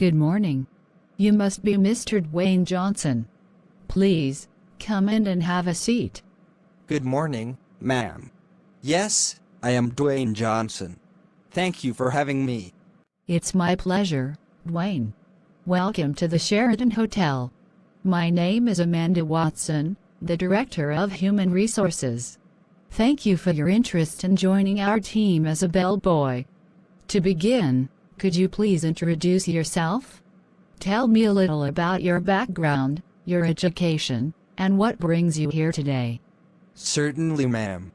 Good morning. You must be Mr. Dwayne Johnson. Please, come in and have a seat. Good morning, ma'am. Yes, I am Dwayne Johnson. Thank you for having me. It's my pleasure, Dwayne. Welcome to the Sheraton Hotel. My name is Amanda Watson, the Director of Human Resources. Thank you for your interest in joining our team as a bellboy. To begin, could you please introduce yourself? Tell me a little about your background, your education, and what brings you here today. Certainly, ma'am.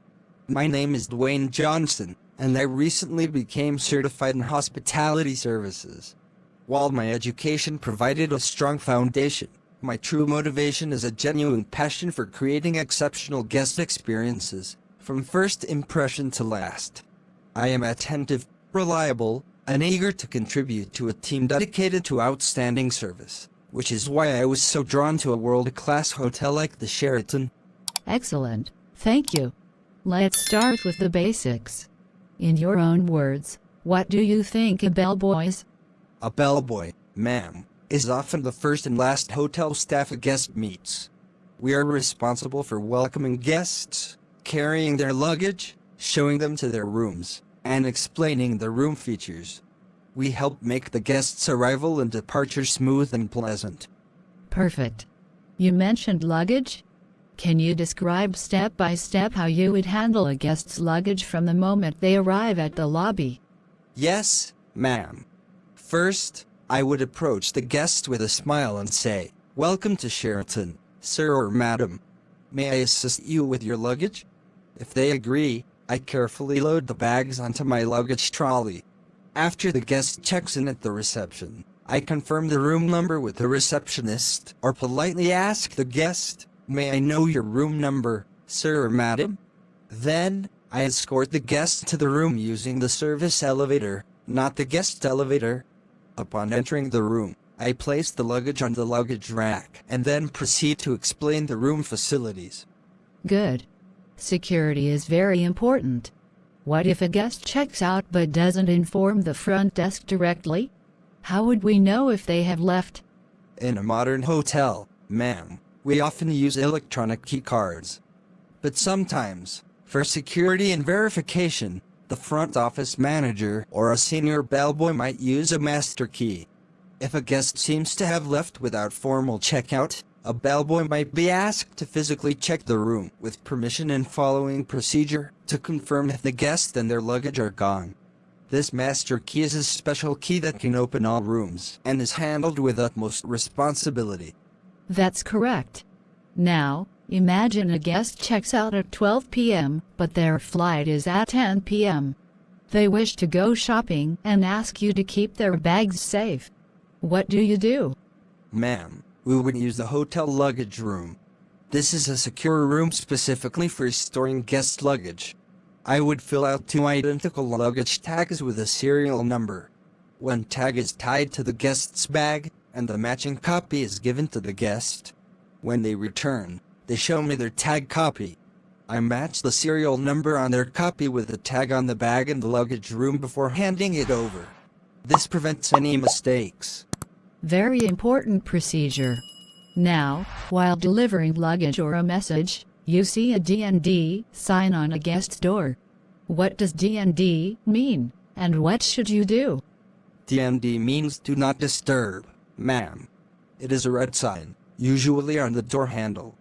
My name is Dwayne Johnson, and I recently became certified in hospitality services. While my education provided a strong foundation, my true motivation is a genuine passion for creating exceptional guest experiences, from first impression to last. I am attentive, reliable, and eager to contribute to a team dedicated to outstanding service, which is why I was so drawn to a world-class hotel like the Sheraton. Excellent, thank you. Let's start with the basics. In your own words, what do you think a bellboy is? A bellboy, ma'am, is often the first and last hotel staff a guest meets. We are responsible for welcoming guests, carrying their luggage, showing them to their rooms, and explaining the room features. We help make the guest's arrival and departure smooth and pleasant. Perfect. You mentioned luggage? Can you describe step by step how you would handle a guest's luggage from the moment they arrive at the lobby? Yes, ma'am. First, I would approach the guest with a smile and say, "Welcome to Sheraton, sir or madam. May I assist you with your luggage?" If they agree, I carefully load the bags onto my luggage trolley. After the guest checks in at the reception, I confirm the room number with the receptionist or politely ask the guest, "May I know your room number, sir or madam?" Then, I escort the guest to the room using the service elevator, not the guest elevator. Upon entering the room, I place the luggage on the luggage rack and then proceed to explain the room facilities. Good. Security is very important. What if a guest checks out but doesn't inform the front desk directly? How would we know if they have left? In a modern hotel, ma'am, we often use electronic key cards. But sometimes, for security and verification, the front office manager or a senior bellboy might use a master key. If a guest seems to have left without formal checkout, a bellboy might be asked to physically check the room with permission and following procedure to confirm if the guest and their luggage are gone. This master key is a special key that can open all rooms and is handled with utmost responsibility. That's correct. Now, imagine a guest checks out at 12 p.m., but their flight is at 10 p.m. They wish to go shopping and ask you to keep their bags safe. What do you do? Ma'am, we would use the hotel luggage room. This is a secure room specifically for storing guest luggage. I would fill out 2 identical luggage tags with a serial number. One tag is tied to the guest's bag, and the matching copy is given to the guest. When they return, they show me their tag copy. I match the serial number on their copy with the tag on the bag in the luggage room before handing it over. This prevents any mistakes. Very important procedure. Now, while delivering luggage or a message, you see a D&D sign on a guest's door. What does D&D mean, and what should you do? D&D means do not disturb, ma'am. It is a red sign, usually on the door handle.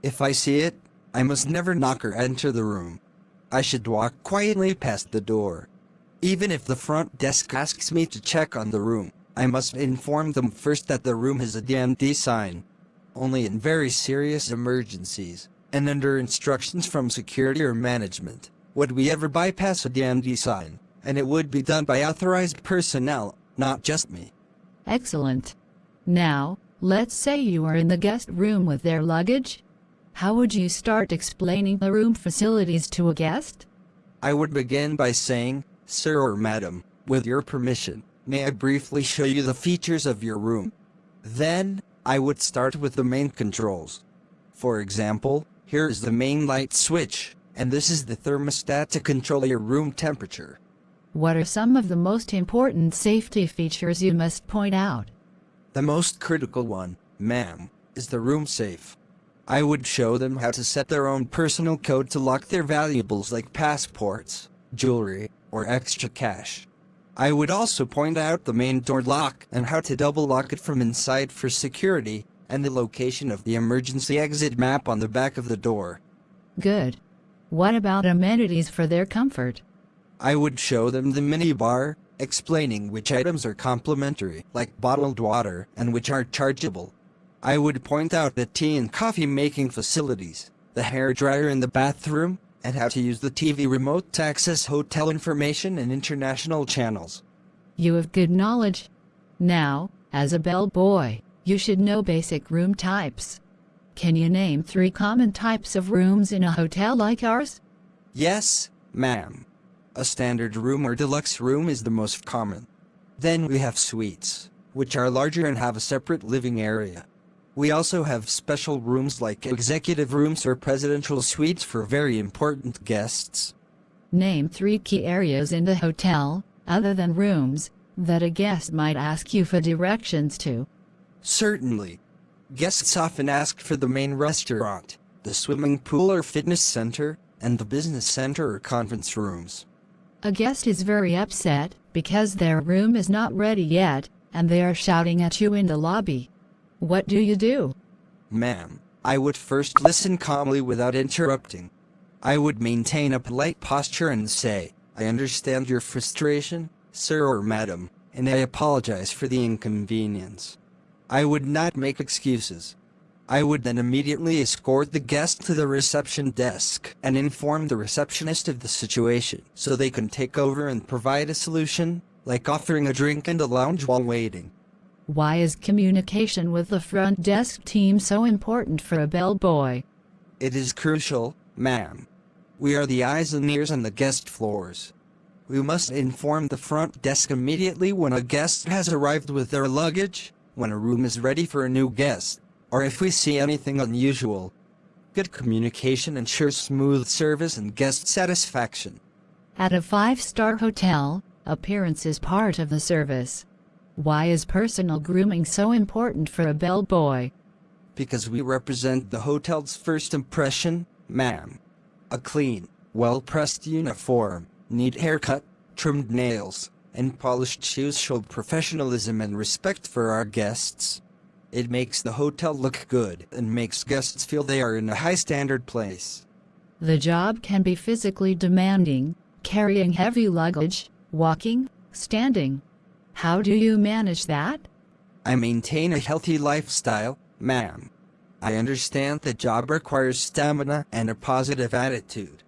If I see it, I must never knock or enter the room. I should walk quietly past the door. Even if the front desk asks me to check on the room, I must inform them first that the room has a D&D sign. Only in very serious emergencies, and under instructions from security or management, would we ever bypass a D&D sign, and it would be done by authorized personnel, not just me. Excellent. Now, let's say you are in the guest room with their luggage. How would you start explaining the room facilities to a guest? I would begin by saying, "Sir or madam, with your permission, may I briefly show you the features of your room?" Then, I would start with the main controls. For example, here is the main light switch, and this is the thermostat to control your room temperature. What are some of the most important safety features you must point out? The most critical one, ma'am, is the room safe. I would show them how to set their own personal code to lock their valuables like passports, jewelry, or extra cash. I would also point out the main door lock and how to double lock it from inside for security, and the location of the emergency exit map on the back of the door. Good. What about amenities for their comfort? I would show them the mini bar, explaining which items are complimentary, like bottled water, and which are chargeable. I would point out the tea and coffee making facilities, the hair dryer in the bathroom, and how to use the TV remote to access hotel information and international channels. You have good knowledge. Now, as a bellboy, you should know basic room types. Can you name 3 common types of rooms in a hotel like ours? Yes, ma'am. A standard room or deluxe room is the most common. Then we have suites, which are larger and have a separate living area. We also have special rooms like executive rooms or presidential suites for very important guests. Name 3 key areas in the hotel, other than rooms, that a guest might ask you for directions to. Certainly. Guests often ask for the main restaurant, the swimming pool or fitness center, and the business center or conference rooms. A guest is very upset because their room is not ready yet, and they are shouting at you in the lobby. What do you do? Ma'am, I would first listen calmly without interrupting. I would maintain a polite posture and say, "I understand your frustration, sir or madam, and I apologize for the inconvenience." I would not make excuses. I would then immediately escort the guest to the reception desk and inform the receptionist of the situation so they can take over and provide a solution, like offering a drink and a lounge while waiting. Why is communication with the front desk team so important for a bellboy? It is crucial, ma'am. We are the eyes and ears on the guest floors. We must inform the front desk immediately when a guest has arrived with their luggage, when a room is ready for a new guest, or if we see anything unusual. Good communication ensures smooth service and guest satisfaction. At a 5-star hotel, appearance is part of the service. Why is personal grooming so important for a bellboy? Because we represent the hotel's first impression, ma'am. A clean, well-pressed uniform, neat haircut, trimmed nails, and polished shoes show professionalism and respect for our guests. It makes the hotel look good and makes guests feel they are in a high-standard place. The job can be physically demanding, carrying heavy luggage, walking, standing. How do you manage that? I maintain a healthy lifestyle, ma'am. I understand the job requires stamina and a positive attitude.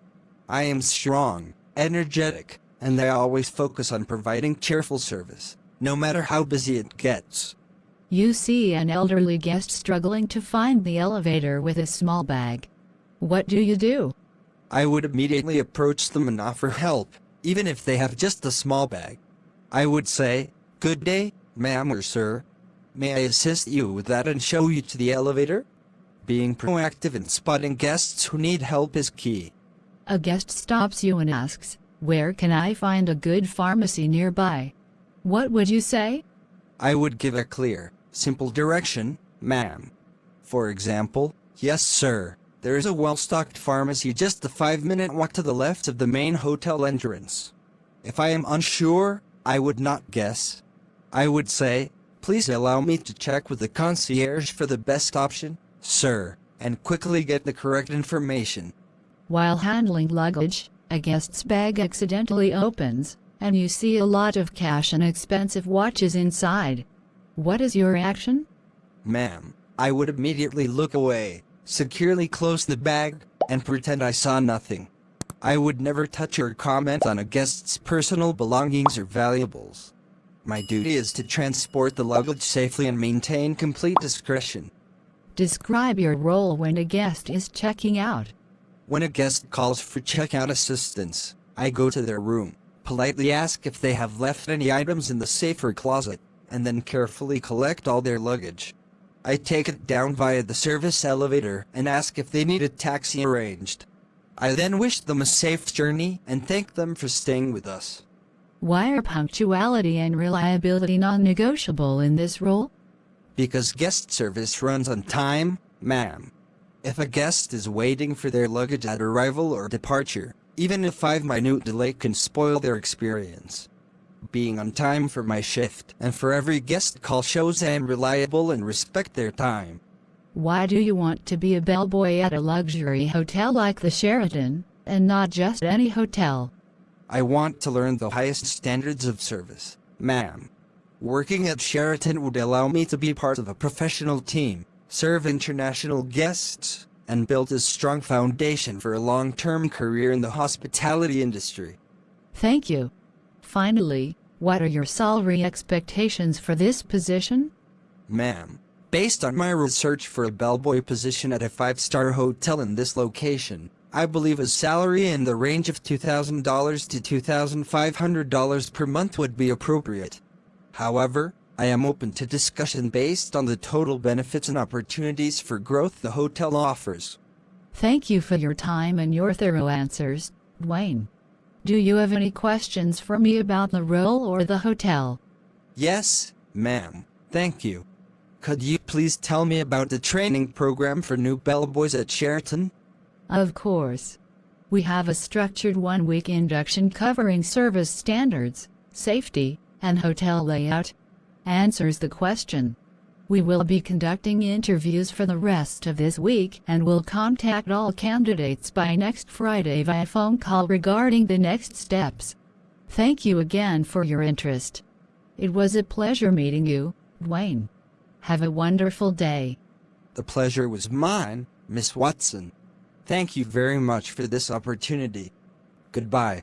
I am strong, energetic, and I always focus on providing cheerful service, no matter how busy it gets. You see an elderly guest struggling to find the elevator with a small bag. What do you do? I would immediately approach them and offer help, even if they have just a small bag. I would say, "Good day, ma'am or sir. May I assist you with that and show you to the elevator?" Being proactive in spotting guests who need help is key. A guest stops you and asks, "Where can I find a good pharmacy nearby?" What would you say? I would give a clear, simple direction, ma'am. For example, "Yes, sir. There is a well-stocked pharmacy just a 5-minute walk to the left of the main hotel entrance." If I am unsure, I would not guess. I would say, "Please allow me to check with the concierge for the best option, sir," and quickly get the correct information. While handling luggage, a guest's bag accidentally opens, and you see a lot of cash and expensive watches inside. What is your reaction? Ma'am, I would immediately look away, securely close the bag, and pretend I saw nothing. I would never touch or comment on a guest's personal belongings or valuables. My duty is to transport the luggage safely and maintain complete discretion. Describe your role when a guest is checking out. When a guest calls for checkout assistance, I go to their room, politely ask if they have left any items in the safe or closet, and then carefully collect all their luggage. I take it down via the service elevator and ask if they need a taxi arranged. I then wish them a safe journey and thank them for staying with us. Why are punctuality and reliability non-negotiable in this role? Because guest service runs on time, ma'am. If a guest is waiting for their luggage at arrival or departure, even a 5-minute delay can spoil their experience. Being on time for my shift and for every guest call shows I am reliable and respect their time. Why do you want to be a bellboy at a luxury hotel like the Sheraton, and not just any hotel? I want to learn the highest standards of service, ma'am. Working at Sheraton would allow me to be part of a professional team, serve international guests, and build a strong foundation for a long-term career in the hospitality industry. Thank you. Finally, what are your salary expectations for this position? Ma'am, based on my research for a bellboy position at a 5-star hotel in this location, I believe a salary in the range of $2,000 to $2,500 per month would be appropriate. However, I am open to discussion based on the total benefits and opportunities for growth the hotel offers. Thank you for your time and your thorough answers, Dwayne. Do you have any questions for me about the role or the hotel? Yes, ma'am. Thank you. Could you please tell me about the training program for new bellboys at Sheraton? Of course. We have a structured 1-week induction covering service standards, safety, and hotel layout. Answers the question. We will be conducting interviews for the rest of this week and will contact all candidates by next Friday via phone call regarding the next steps. Thank you again for your interest. It was a pleasure meeting you, Dwayne. Have a wonderful day. The pleasure was mine, Miss Watson. Thank you very much for this opportunity. Goodbye.